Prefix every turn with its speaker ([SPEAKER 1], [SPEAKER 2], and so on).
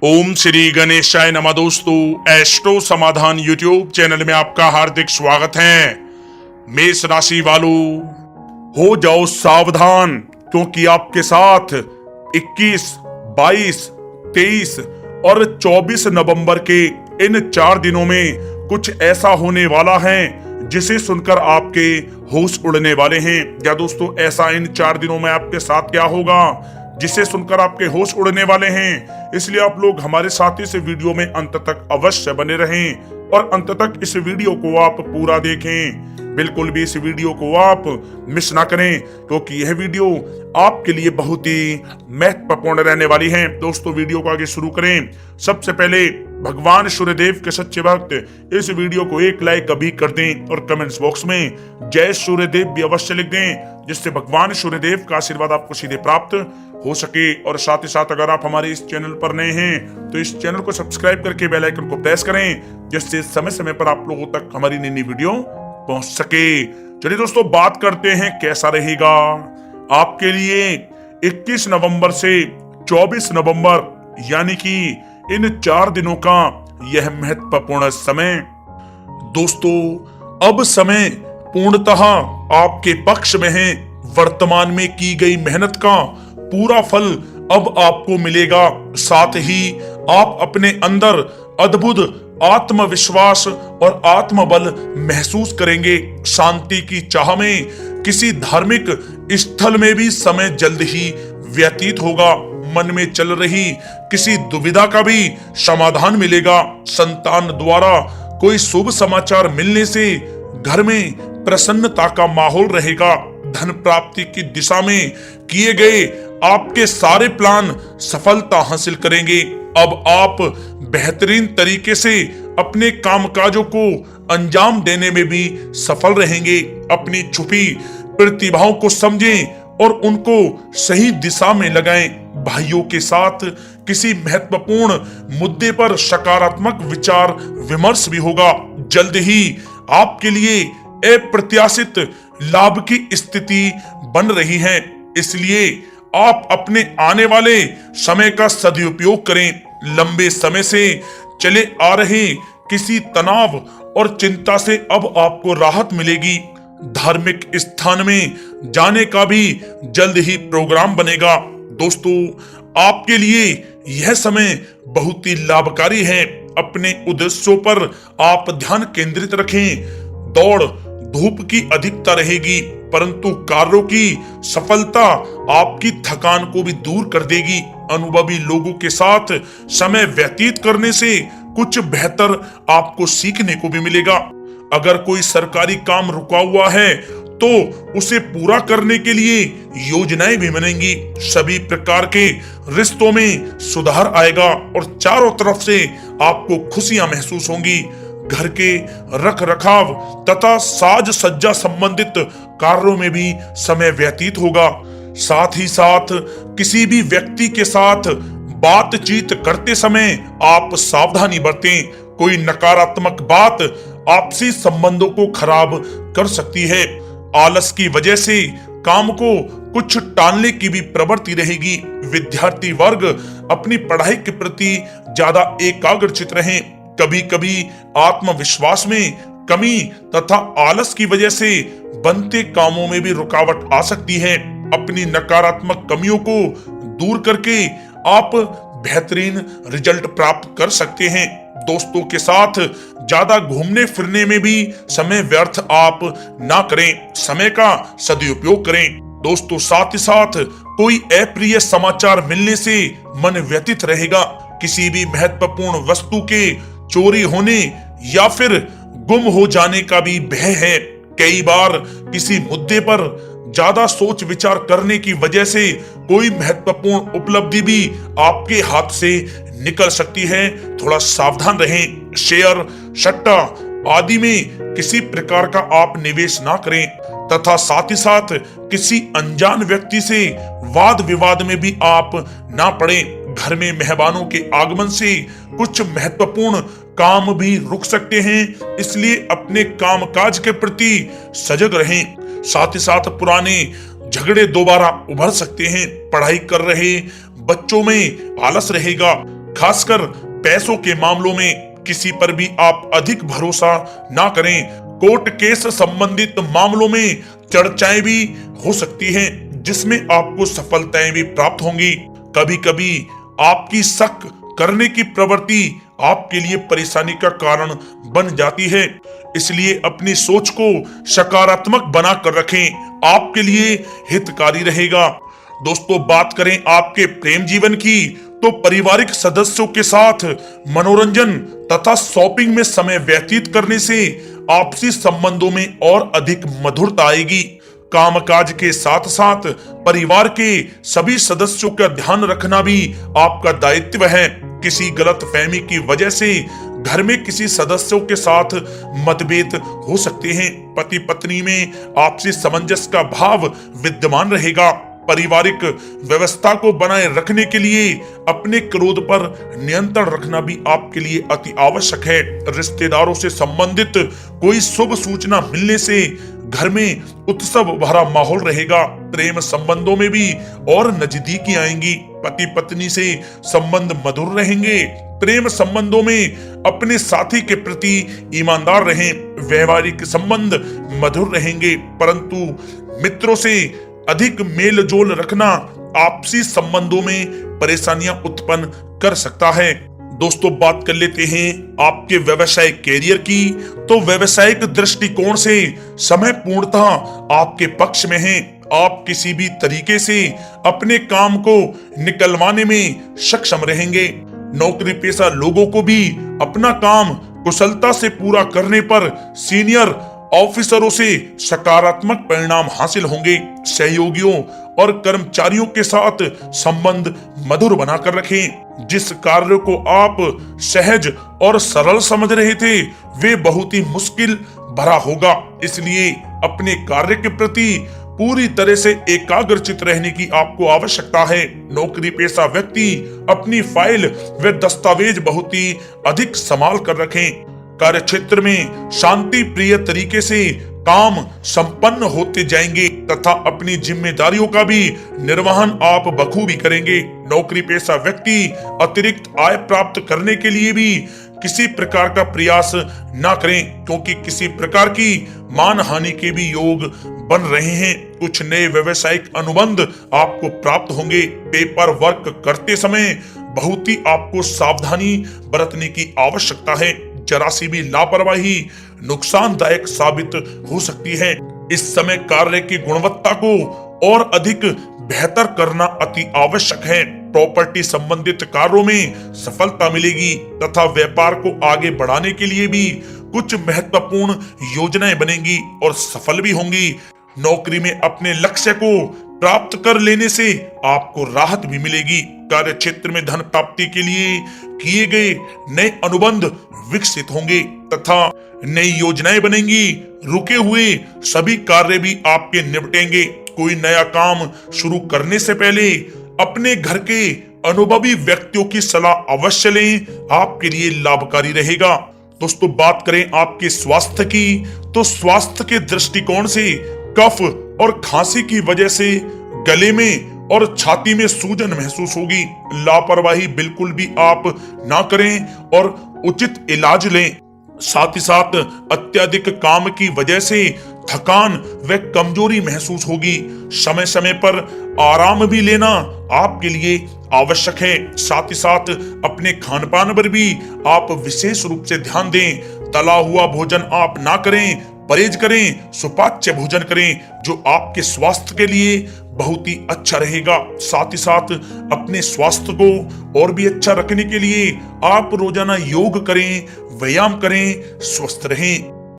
[SPEAKER 1] ओम श्री गणेशाय नमः। दोस्तों, एस्ट्रो समाधान यूट्यूब चैनल में आपका हार्दिक स्वागत है। मेष राशि वालों, हो जाओ सावधान, क्योंकि आपके साथ 21, 22, 23 और 24 नवंबर के इन 4 दिनों में कुछ ऐसा होने वाला है जिसे सुनकर आपके होश उड़ने वाले हैं। क्या दोस्तों, ऐसा इन 4 दिनों में आपके साथ क्या होगा जिसे सुनकर आपके होश उड़ने वाले हैं? इसलिए आप लोग हमारे साथ इस वीडियो में अंत तक अवश्य बने रहें और अंत तक इस वीडियो को आप पूरा देखें। बिल्कुल भी इस वीडियो को आप मिस ना करें, क्योंकि यह वीडियो आपके लिए बहुत ही महत्वपूर्ण रहने वाली है। दोस्तों, वीडियो को आगे शुरू करें। सबसे पहले भगवान सूर्यदेव के सच्चे भक्त इस वीडियो को एक लाइक अभी कर दें और कमेंट्स बॉक्स में जय सूर्यदेव भी अवश्य लिख दें, जिससे भगवान सूर्यदेव का आशीर्वाद आपको सीधे प्राप्त हो सके। और साथ ही साथ अगर आप हमारे इस चैनल पर नए हैं तो इस चैनल को सब्सक्राइब करके बेल आइकन को प्रेस करें, जिससे समय समय पर आप लोगों तक हमारी नई वीडियो पहुंच सके। चलिए दोस्तों, बात करते हैं कैसा रहेगा आपके लिए 21 नवंबर से 24 नवंबर यानी कि इन 4 दिनों का यह महत्वपूर्ण समय। दोस्तों, अब समय पूर्णतः आपके पक्ष में है। वर्तमान में की गई मेहनत का पूरा फल अब आपको मिलेगा। साथ ही आप अपने अंदर अद्भुत आत्मविश्वास और आत्मबल महसूस करेंगे। शांति की चाह में किसी धार्मिक स्थल में भी समय जल्द ही व्यतीत होगा। मन में चल रही किसी दुविधा का भी समाधान मिलेगा। संतान द्वारा कोई शुभ समाचार मिलने से घर में प्रसन्नता का माहौल रहेगा। धन प्राप्ति की दिशा में किए गए आपके सारे प्लान सफलता हासिल करेंगे। अब आप बेहतरीन तरीके से अपने कामकाजों को अंजाम देने में भी सफल रहेंगे। अपनी छुपी प्रतिभाओं को समझें और उनको सही दिशा में लगाएं। भाइयों के साथ किसी महत्वपूर्ण मुद्दे पर सकारात्मक विचार विमर्श भी होगा। जल्द ही आपके लिए अप्रत्याशित लाभ की स्थिति बन रही है, इसलिए आप अपने आने वाले समय का सदुपयोग करें। लंबे समय से चले आ रहे किसी तनाव और चिंता से अब आपको राहत मिलेगी। धार्मिक स्थान में जाने का भी जल्द ही प्रोग्राम बनेगा। दोस्तों, आपके लिए यह समय बहुत ही लाभकारी है। अपने उद्देश्यों पर आप ध्यान केंद्रित रखें। दौड़ धूप की अधिकता रहेगी, परंतु कार्यों की सफलता आपकी थकान को भी दूर कर देगी। अनुभवी लोगों के साथ समय व्यतीत करने से कुछ बेहतर आपको सीखने को भी मिलेगा। अगर कोई सरकारी काम रुका हुआ है तो उसे पूरा करने के लिए योजनाएं भी बनेंगी। सभी प्रकार के रिश्तों में सुधार आएगा और चारों तरफ से आपको खुशियां महसूस होंगी। घर के रख रखाव तथा साज सज्जा संबंधित कार्यों में भी समय व्यतीत होगा। साथ ही साथ किसी भी व्यक्ति के साथ बातचीत करते समय आप सावधानी बरतें। कोई नकारात्मक बात आपसी संबंधों को खराब कर सकती है। आलस की वजह से काम को कुछ टालने की भी प्रवृत्ति रहेगी। विद्यार्थी वर्ग अपनी पढ़ाई के प्रति ज्यादा एकाग्रचित रहें। कभी कभी आत्मविश्वास में कमी तथा आलस की वजह से बनते कामों में भी रुकावट आ सकती है। अपनी नकारात्मक कमियों को दूर करके आप बेहतरीन रिजल्ट प्राप्त कर सकते हैं। दोस्तों के साथ ज्यादा घूमने फिरने में भी समय व्यर्थ आप ना करें, समय का सदुपयोग करें। दोस्तों, साथ ही साथ कोई अप्रिय समाचार मिलने से मन व्यतीत रहेगा। किसी भी महत्वपूर्ण वस्तु के चोरी होने या फिर गुम हो जाने का भी भय है। कई बार किसी मुद्दे पर ज्यादा सोच विचार करने की वजह से कोई महत्वपूर्ण उपलब्धि भी आपके हाथ से निकल सकती है। थोड़ा सावधान रहें। शेयर, सट्टा आदि में किसी प्रकार का आप निवेश ना करें तथा साथ ही साथ किसी अनजान व्यक्ति से वाद विवाद में भी आप ना पड़ें। घर में मेहमानों के आगमन से कुछ महत्वपूर्ण काम भी रुक सकते हैं, इसलिए अपने कामकाज के प्रति सजग रहें। साथ ही साथ पुराने झगड़े दोबारा उभर सकते हैं। पढ़ाई कर रहे बच्चों में आलस रहेगा। खासकर पैसों के मामलों में किसी पर भी आप अधिक भरोसा ना करें। कोर्ट केस संबंधित मामलों में चर्चाएं भी हो सकती हैं, जिसमें आपको सफलताएं भी प्राप्त होंगी। कभी कभी आपकी शक करने की प्रवृत्ति आपके लिए परेशानी का कारण बन जाती है, इसलिए अपनी सोच को सकारात्मक बना कर रखें, आपके लिए हितकारी रहेगा। दोस्तों, बात करें आपके प्रेम जीवन की, तो पारिवारिक सदस्यों के साथ मनोरंजन तथा शॉपिंग में समय व्यतीत करने से आपसी संबंधों में और अधिक मधुरता आएगी। कामकाज के साथ साथ परिवार के सभी सदस्यों का ध्यान रखना भी आपका दायित्व है। किसी गलतफहमी की वजह से घर में किसी सदस्यों के साथ मतभेद हो सकते हैं। पति पत्नी में आपसी सामंजस्य का भाव विद्यमान रहेगा। पारिवारिक व्यवस्था को बनाए रखने के लिए अपने क्रोध पर नियंत्रण रखना भी आपके लिए अति आवश्यक है। रिश्तेदारों से संबंधित कोई शुभ सूचना मिलने से घर में उत्सव भरा माहौल रहेगा। प्रेम संबंधों में भी और नजदीकी आएंगी। पति पत्नी से संबंध मधुर रहेंगे। प्रेम संबंधों में अपने साथी के प्रति ईमानदार रहें। वैवाहिक संबंध मधुर रहेंगे, परंतु मित्रों से अधिक मेल जोल रखना आपसी संबंधों में परेशानियां उत्पन्न कर सकता है। दोस्तों, बात कर लेते हैं आपके व्यवसायिक कैरियर की। तो व्यवसायिक दृष्टिकोण से समय पूर्णतः आपके पक्ष में है। आप किसी भी तरीके से अपने काम को निकलवाने में सक्षम रहेंगे। नौकरी पेशा लोगों को भी अपना काम कुशलता से पूरा करने पर सीनियर ऑफिसरों से सकारात्मक परिणाम हासिल होंगे। सहयोगियों और कर्मचारियों के साथ संबंध मधुर बनाकर रखें। जिस कार्य को आप सहज और सरल समझ रहे थे, वे बहुत ही मुश्किल भरा होगा। इसलिए अपने कार्य के प्रति पूरी तरह से एकाग्रचित रहने की आपको आवश्यकता है। नौकरी पेशा व्यक्ति अपनी फाइल व दस्तावेज बहुत ही अधिक संभाल कर रखें। कार्य क्षेत्र में शांति प्रिय तरीके से काम संपन्न होते जाएंगे तथा अपनी जिम्मेदारियों का भी निर्वहन आप बखूबी करेंगे। नौकरी पेशा व्यक्ति अतिरिक्त आय प्राप्त करने के लिए भी किसी प्रकार का प्रयास ना करें, क्योंकि किसी प्रकार की मान हानि के भी योग बन रहे हैं। कुछ नए व्यवसायिक अनुबंध आपको प्राप्त होंगे। पेपर वर्क करते समय बहुत ही आपको सावधानी बरतने की आवश्यकता है। जरा सी भी लापरवाही नुकसानदायक साबित हो सकती है। इस समय कार्य की गुणवत्ता को और अधिक बेहतर करना अति आवश्यक है। प्रॉपर्टी संबंधित कार्यों में सफलता मिलेगी तथा व्यापार को आगे बढ़ाने के लिए भी कुछ महत्वपूर्ण योजनाएं बनेंगी और सफल भी होंगी। नौकरी में अपने लक्ष्य को प्राप्त कर लेने से आपको राहत भी मिलेगी। कार्य क्षेत्र में धन प्राप्ति के लिए किए गए नए अनुबंध विकसित होंगे तथा नई योजनाएं बनेंगी। रुके हुए सभी कार्य भी आपके निपटेंगे। कोई नया काम शुरू करने से पहले अपने घर के अनुभवी व्यक्तियों की सलाह अवश्य लें, आपके लिए लाभकारी रहेगा। दोस्तों, बात करें आपके स्वास्थ्य की, तो स्वास्थ्य के दृष्टिकोण से कफ और खांसी की वजह से गले में और छाती में सूजन महसूस होगी। लापरवाही बिल्कुल भी आप ना करें और उचित इलाज लें। साथ ही साथ अत्यधिक काम की वजह से थकान व कमजोरी महसूस होगी। समय समय पर आराम भी लेना आपके लिए आवश्यक है। साथ ही साथ अपने खान पान पर भी आप विशेष रूप से ध्यान दें। तला हुआ भोजन आप ना करें, परहेज करें, सुपाच्य भोजन करें, जो आपके स्वास्थ्य के लिए बहुत ही अच्छा रहेगा। साथ ही साथ अपने स्वास्थ्य को और भी अच्छा रखने के लिए आप रोजाना योग करें, व्यायाम करें, स्वस्थ रहें।